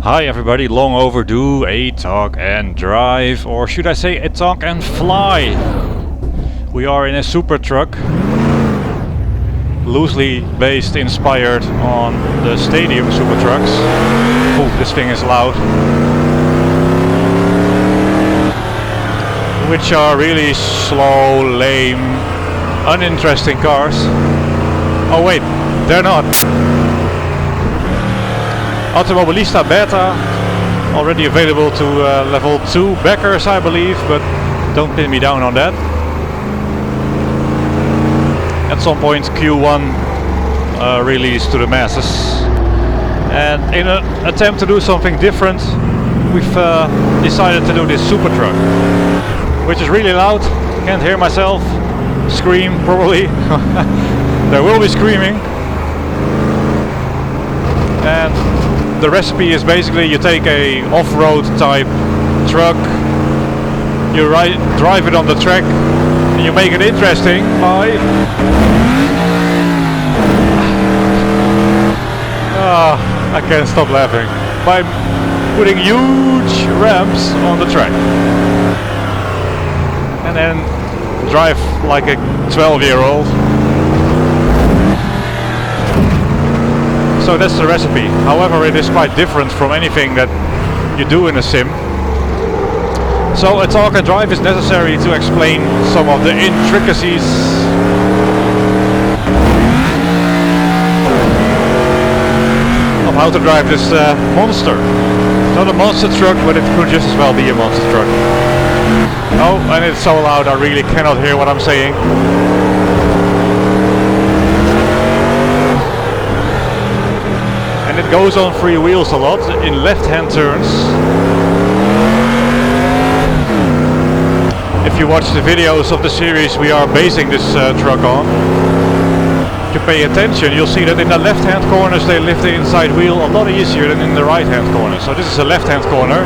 Hi everybody, long overdue, a talk and drive, or should I say a talk and fly. We are in a SuperTruck, loosely based, inspired on the stadium SuperTrucks. Oh, this thing is loud. Which are really slow, lame, uninteresting cars. Oh wait, they're not. Automobilista Beta, already available to level 2 backers I believe, but don't pin me down on that. At some point Q1 release to the masses. And in an attempt to do something different, we've decided to do this SuperTruck, which is really loud. Can't hear myself scream probably. There will be screaming. And the recipe is basically you take a off-road type truck, you drive it on the track, and you make it interesting by I can't stop laughing, by putting huge ramps on the track and then drive like a 12-year-old. So that's the recipe. However, it is quite different from anything that you do in a sim. So a talk and drive is necessary to explain some of the intricacies of how to drive this monster. It's not a monster truck, but it could just as well be a monster truck. Oh, and it's so loud I really cannot hear what I'm saying. And it goes on three wheels a lot in left-hand turns. If you watch the videos of the series we are basing this truck on, if you pay attention, you'll see that in the left-hand corners they lift the inside wheel a lot easier than in the right-hand corner. So this is a left-hand corner.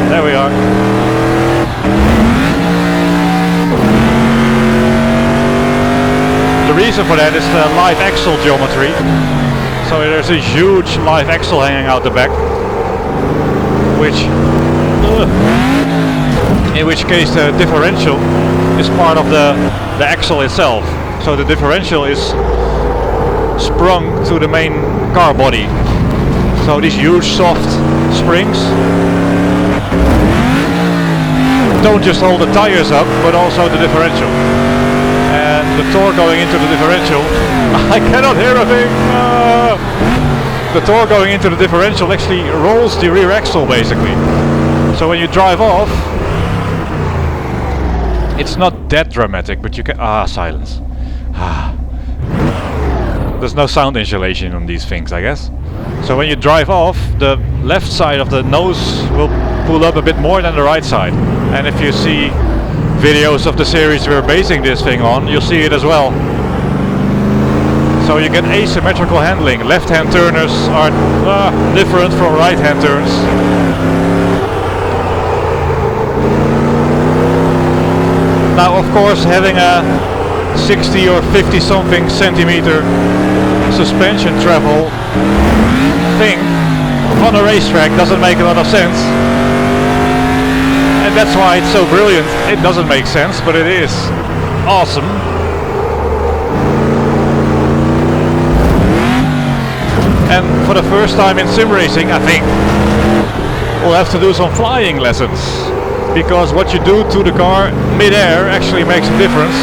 There we are. The reason for that is the live axle geometry. So there's a huge live axle hanging out the back, in which case the differential is part of the axle itself. So the differential is sprung to the main car body. So these huge soft springs don't just hold the tires up, but also the differential. And the torque going into the differential, I cannot hear a thing! The torque going into the differential actually rolls the rear axle basically. So when you drive off, it's not that dramatic, but you can... silence. There's no sound insulation on these things, I guess. So when you drive off, the left side of the nose will pull up a bit more than the right side. And if you see videos of the series we're basing this thing on, you'll see it as well. So you get asymmetrical handling. Left-hand turners are different from right-hand turns. Now of course having a 60 or 50 something centimeter suspension travel thing on a racetrack doesn't make a lot of sense. And that's why it's so brilliant. It doesn't make sense, but it is awesome. And for the first time in sim racing, I think we'll have to do some flying lessons, because what you do to the car mid-air actually makes a difference.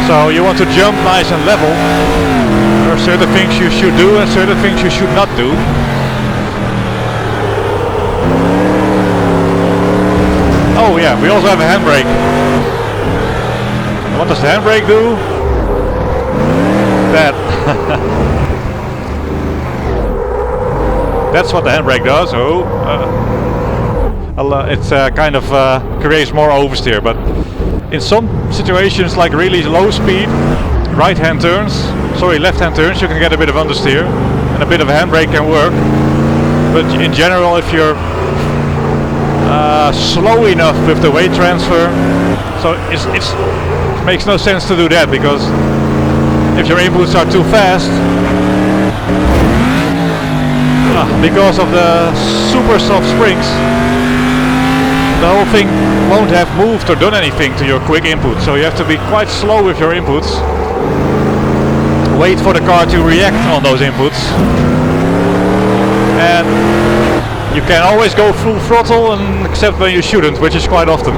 So you want to jump nice and level. There are certain things you should do and certain things you should not do. Oh yeah, we also have a handbrake. What does the handbrake do? That. That's what the handbrake does. Oh, it's kind of creates more oversteer, but in some situations like really low speed, left-hand turns, you can get a bit of understeer and a bit of handbrake can work. But in general, if you're slow enough with the weight transfer. So it makes no sense to do that, because if your inputs are too fast, because of the super soft springs, the whole thing won't have moved or done anything to your quick input. So you have to be quite slow with your inputs. Wait for the car to react on those inputs. And you can always go full throttle, and except when you shouldn't, which is quite often.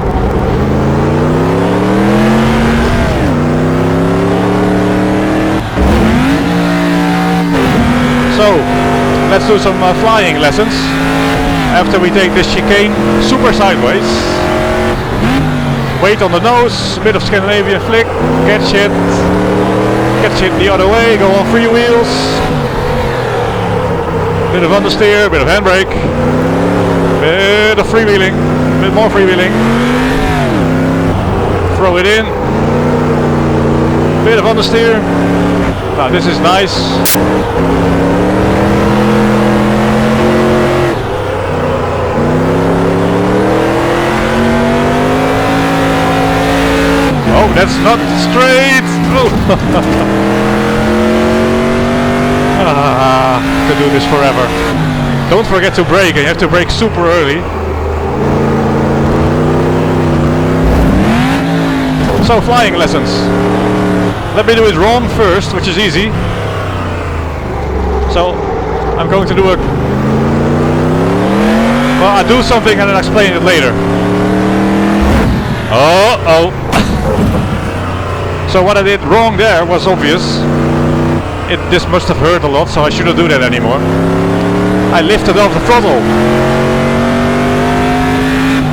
So let's do some flying lessons. After we take this chicane super sideways, weight on the nose, a bit of Scandinavian flick, catch it the other way, go on three wheels, bit of understeer, bit of handbrake, bit of freewheeling, bit more freewheeling, throw it in, bit of understeer. Now this is nice. Oh, that's not straight! To do this forever. Don't forget to brake, and you have to brake super early. So, flying lessons. Let me do it wrong first, which is easy. So, I'm going to do a... Well, I do something and then explain it later. Oh. So what I did wrong there was obvious. This must have hurt a lot, so I shouldn't do that anymore. I lifted off the throttle.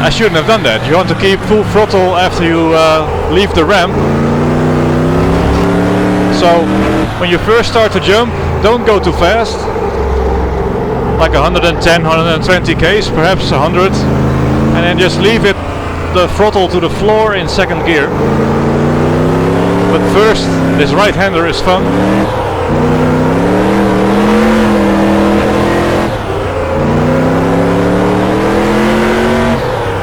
I shouldn't have done that. You want to keep full throttle after you leave the ramp. So when you first start to jump, don't go too fast. Like 110, 120 k's, perhaps 100. And then just leave the throttle to the floor in second gear. But first, this right-hander is fun.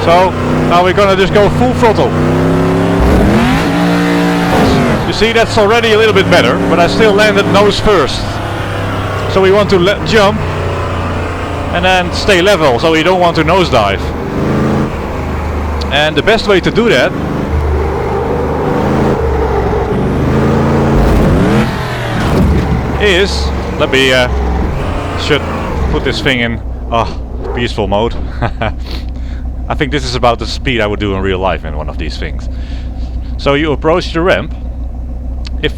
So, now we're gonna just go full throttle. You see, that's already a little bit better, but I still landed nose first. So we want to jump and then stay level, so we don't want to nosedive. And the best way to do that is, let me should put this thing in peaceful mode. I think this is about the speed I would do in real life in one of these things. So you approach the ramp. If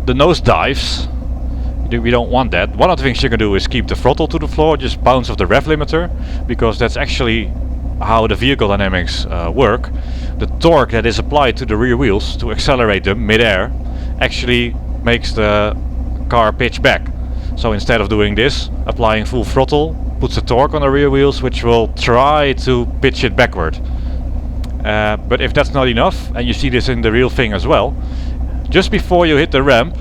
the nose dives, we don't want that. One of the things you can do is keep the throttle to the floor, just bounce off the rev limiter, because that's actually how the vehicle dynamics work. The torque that is applied to the rear wheels to accelerate them mid-air actually makes the car pitch back. So instead of doing this, applying full throttle puts a torque on the rear wheels which will try to pitch it backward. But if that's not enough, and you see this in the real thing as well, just before you hit the ramp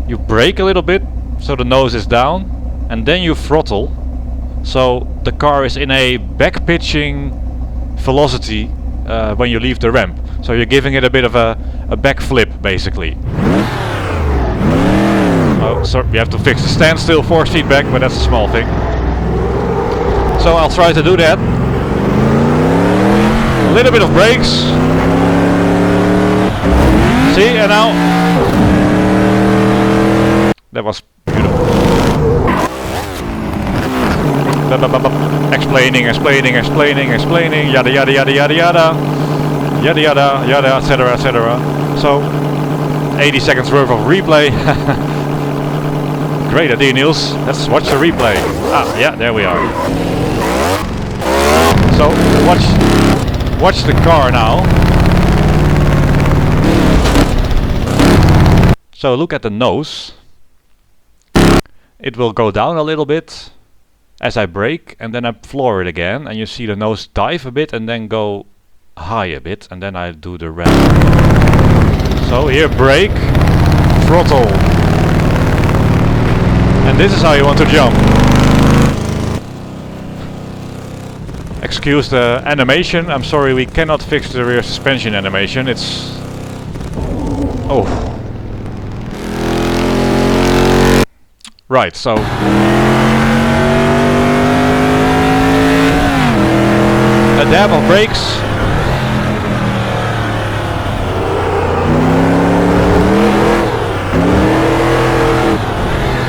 you brake a little bit so the nose is down, and then you throttle so the car is in a back pitching velocity when you leave the ramp. So you're giving it a bit of a back flip basically. Oh, sorry, we have to fix the standstill force feedback, but that's a small thing. So I'll try to do that. A little bit of brakes. See, and now that was beautiful. Explaining, yada yada yada yada yada, yada yada yada, etc. etc. So 80 seconds worth of replay. Great idea, Niels. Let's watch the replay. Ah, yeah, there we are. So watch the car now. So look at the nose. It will go down a little bit as I brake, and then I floor it again, and you see the nose dive a bit and then go high a bit, and then I do the ramp. So here, brake, throttle, and this is how you want to jump. Excuse the animation, I'm sorry, we cannot fix the rear suspension animation, it's... Oh. Right, so... A dab of brakes.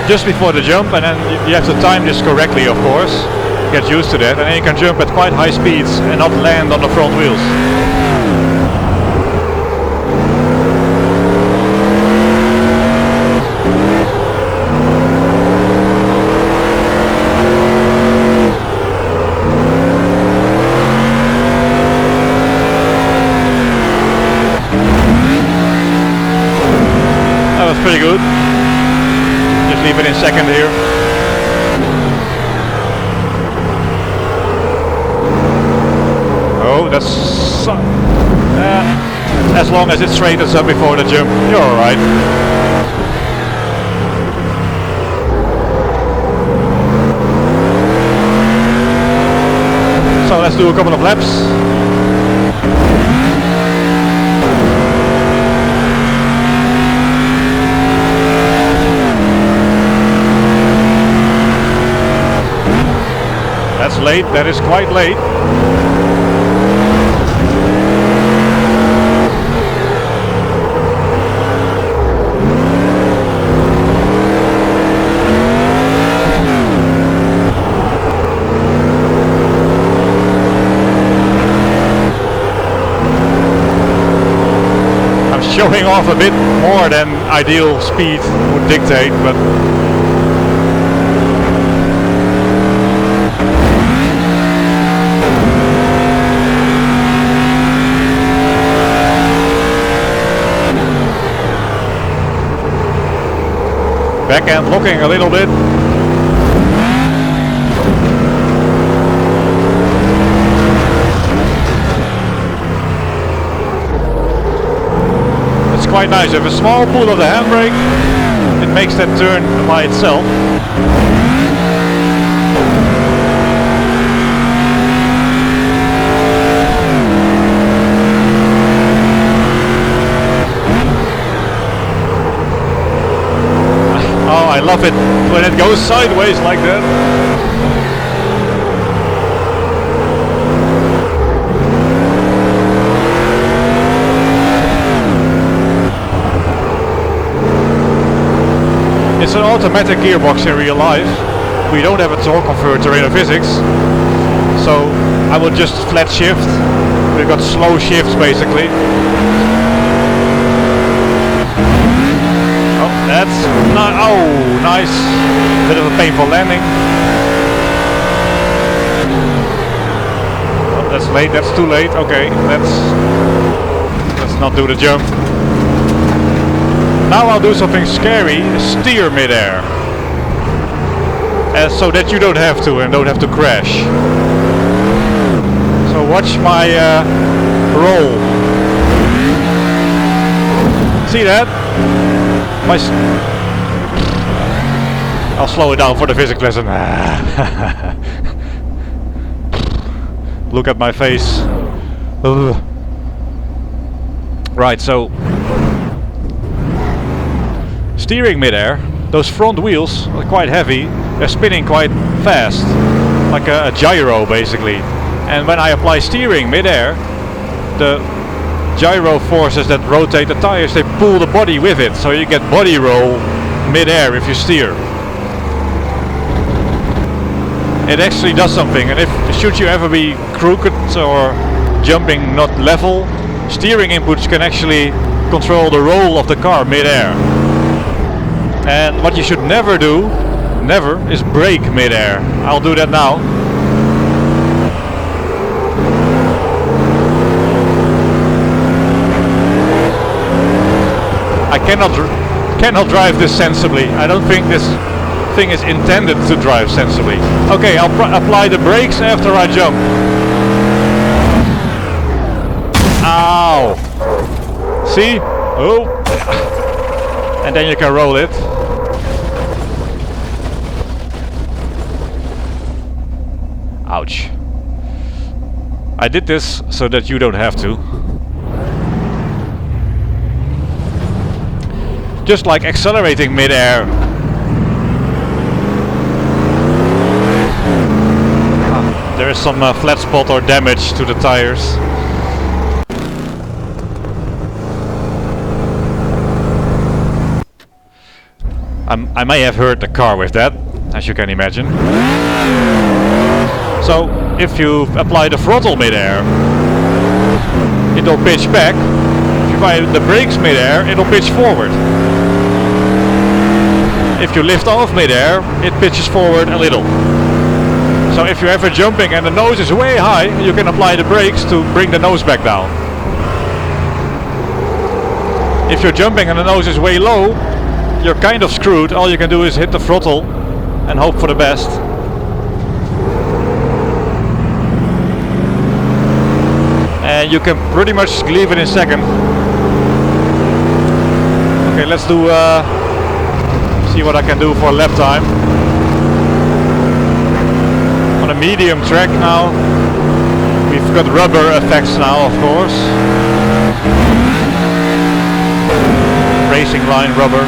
Just before the jump, and then you have to time this correctly, of course. Get used to that, and then you can jump at quite high speeds and not land on the front wheels. That was pretty good. Just leave it in second here. Oh, that's as long as it straightens up before the jump, you're alright. So let's do a couple of laps. That's late, that is quite late. I'm showing off a bit more than ideal speed would dictate, but back end locking a little bit. It's quite nice. With a small pull of the handbrake, it makes that turn by itself. I love it when it goes sideways like that. It's an automatic gearbox in real life. We don't have a torque converter in physics, so I would just flat shift. We've got slow shifts basically. That's oh, nice. Bit of a painful landing. Oh, that's late. That's too late. Okay, let's not do the jump. Now I'll do something scary. Steer midair, so that you don't have to and don't have to crash. So watch my roll. See that? I'll slow it down for the physics lesson. Look at my face. Ugh. Right, so steering midair, those front wheels are quite heavy, they're spinning quite fast, like a gyro basically. And when I apply steering midair, the gyro forces that rotate the tires, they pull the body with it, so you get body roll mid-air if you steer. It actually does something, and if should you ever be crooked or jumping not level, steering inputs can actually control the roll of the car mid-air. And what you should never do, is brake mid-air. I'll do that now. I cannot drive this sensibly. I don't think this thing is intended to drive sensibly. Okay, I'll apply the brakes after I jump. Ow! See? Oh! And then you can roll it. Ouch. I did this so that you don't have to. Just like accelerating mid-air. There is some flat spot or damage to the tires. I may have hurt the car with that, as you can imagine. So, if you apply the throttle mid-air, it'll pitch back. If you apply the brakes mid-air, it'll pitch forward. If you lift off mid-air, it pitches forward a little. So if you're ever jumping and the nose is way high, you can apply the brakes to bring the nose back down. If you're jumping and the nose is way low, you're kind of screwed. All you can do is hit the throttle and hope for the best. And you can pretty much leave it in second. Okay, let's do see what I can do for lap time. On a medium track now. We've got rubber effects now, of course. Racing line rubber.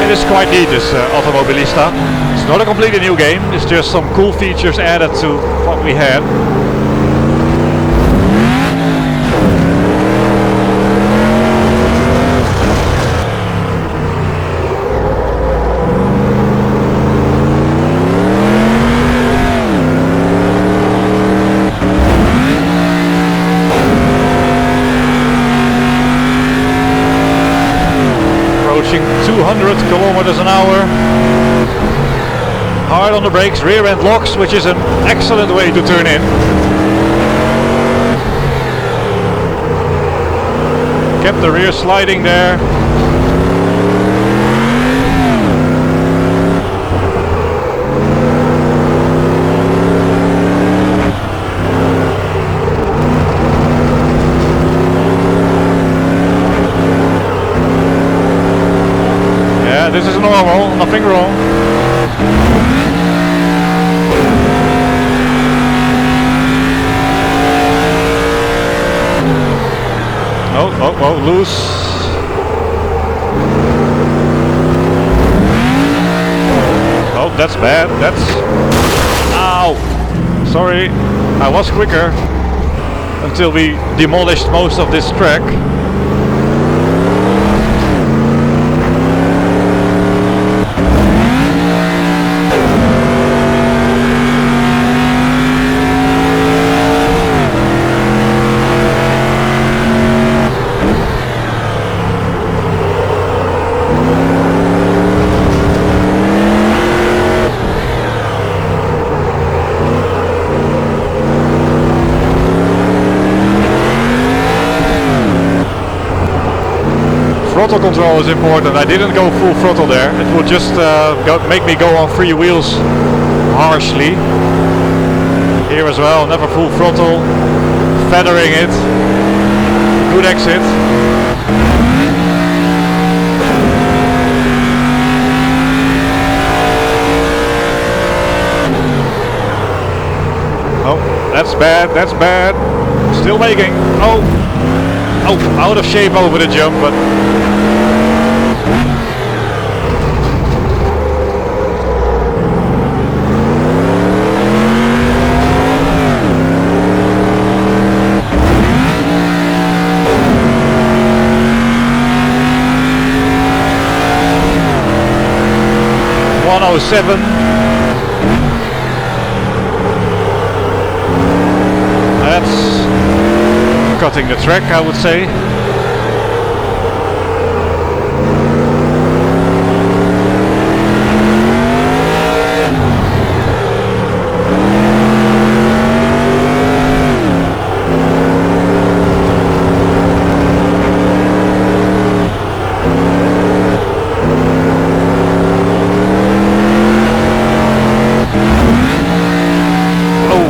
It is quite neat, this Automobilista. It's not a completely new game, it's just some cool features added to what we had. Approaching 200 kilometers an hour. Hard on the brakes, rear end locks, which is an excellent way to turn in. Kept the rear sliding there. This is normal, nothing wrong. Oh, loose. Oh, that's bad, that's... Ow! Sorry, I was quicker until we demolished most of this track. Throttle control is important. I didn't go full throttle there. It would just make me go on three wheels harshly. Here as well, never full throttle. Feathering it. Good exit. Oh, that's bad, that's bad. Still making. Oh, out of shape over the jump, but... .107. That's cutting the track, I would say.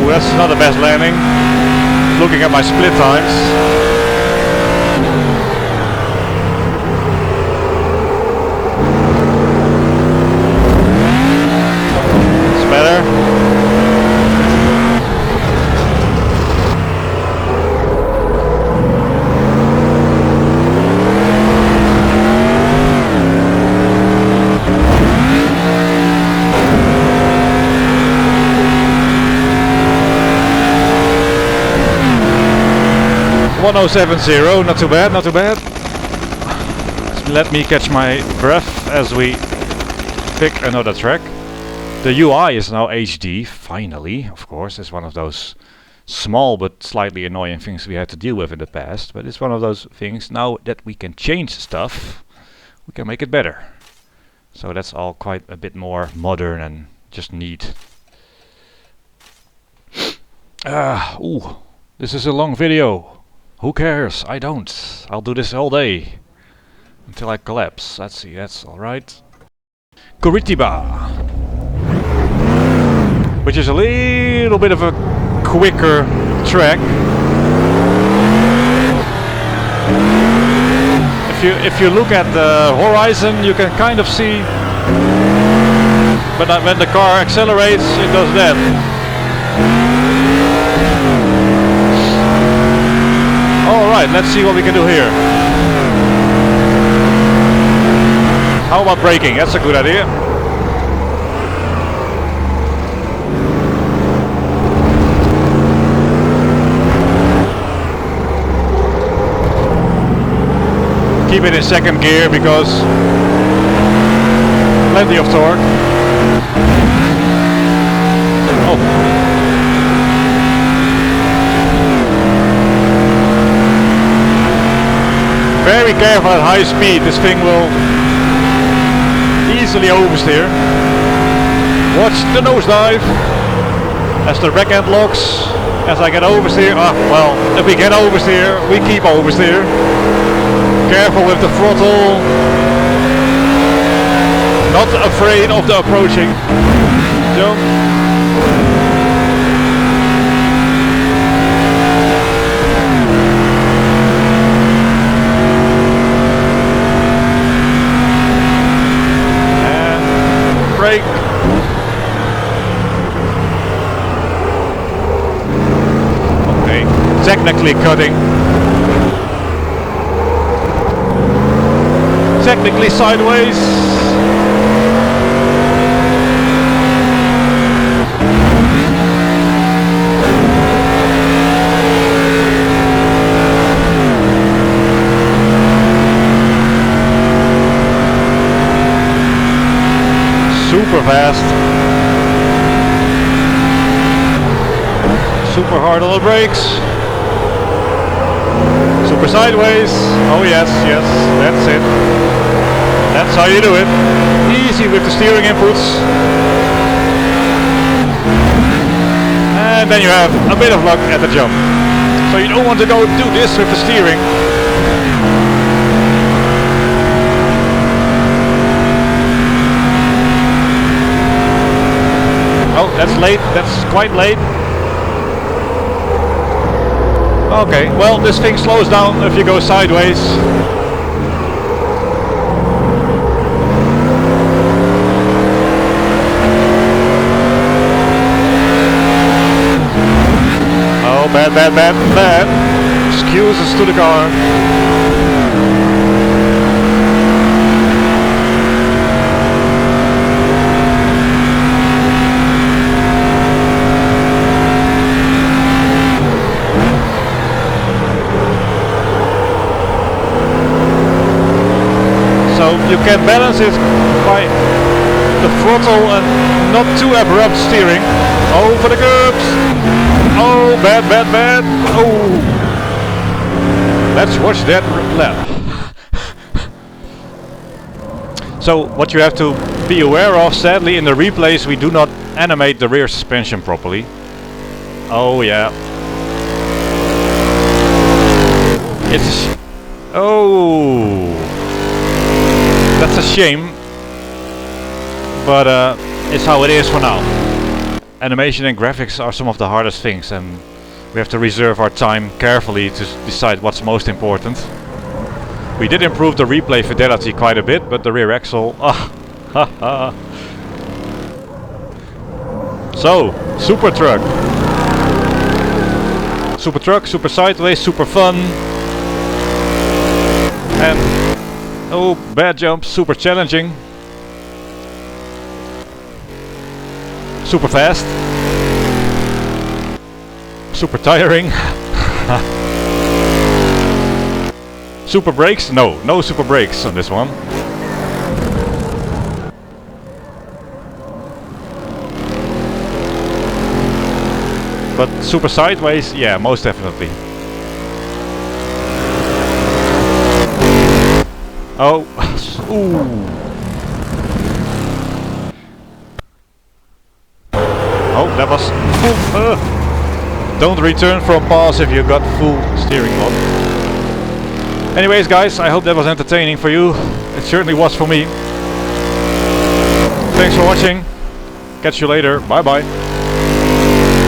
That's not the best landing. Looking at my split times. It's better. 1070, not too bad, not too bad. Let me catch my breath as we pick another track. The UI is now HD, finally. Of course, it's one of those small but slightly annoying things we had to deal with in the past. But it's one of those things now that we can change stuff, we can make it better. So that's all quite a bit more modern and just neat. Ooh, this is a long video. Who cares? I don't. I'll do this all day until I collapse. Let's see, that's alright. Curitiba, which is a little bit of a quicker track. If you look at the horizon, you can kind of see, but when the car accelerates, it does that. Alright, let's see what we can do here. How about braking? That's a good idea. Keep it in second gear because plenty of torque. Oh. Very careful at high speed, this thing will easily oversteer. Watch the nosedive as the rack end locks. As I get oversteer, well, if we get oversteer, we keep oversteer. Careful with the throttle. Not afraid of the approaching jump. And brake. Okay, technically cutting. Technically sideways. Super fast. Super hard on the brakes. Super sideways. Oh yes, yes, that's it. That's how you do it. Easy with the steering inputs. And then you have a bit of luck at the jump. So you don't want to go do this with the steering. Oh, that's late. That's quite late. Okay, well, this thing slows down if you go sideways. Oh, bad, bad, bad, bad. Excuses to the car. So you can balance it by the throttle and not too abrupt steering. Over the curbs. Oh, bad, bad, bad. Oh. Let's watch that lap. So what you have to be aware of, sadly, in the replays we do not animate the rear suspension properly. Oh yeah. It's... Oh. That's a shame. But it's how it is for now. Animation and graphics are some of the hardest things, and we have to reserve our time carefully to decide what's most important. We did improve the replay fidelity quite a bit, but the rear axle... So, SuperTruck. SuperTruck, super sideways, super fun. And... oh, bad jump, super challenging. Super fast. Super tiring. Super brakes? No, no super brakes on this one. But super sideways, yeah, most definitely. Oh, ooh. Oh, that was full. Don't return from pass if you got full steering lock. Anyways, guys, I hope that was entertaining for you. It certainly was for me. Thanks for watching. Catch you later. Bye bye.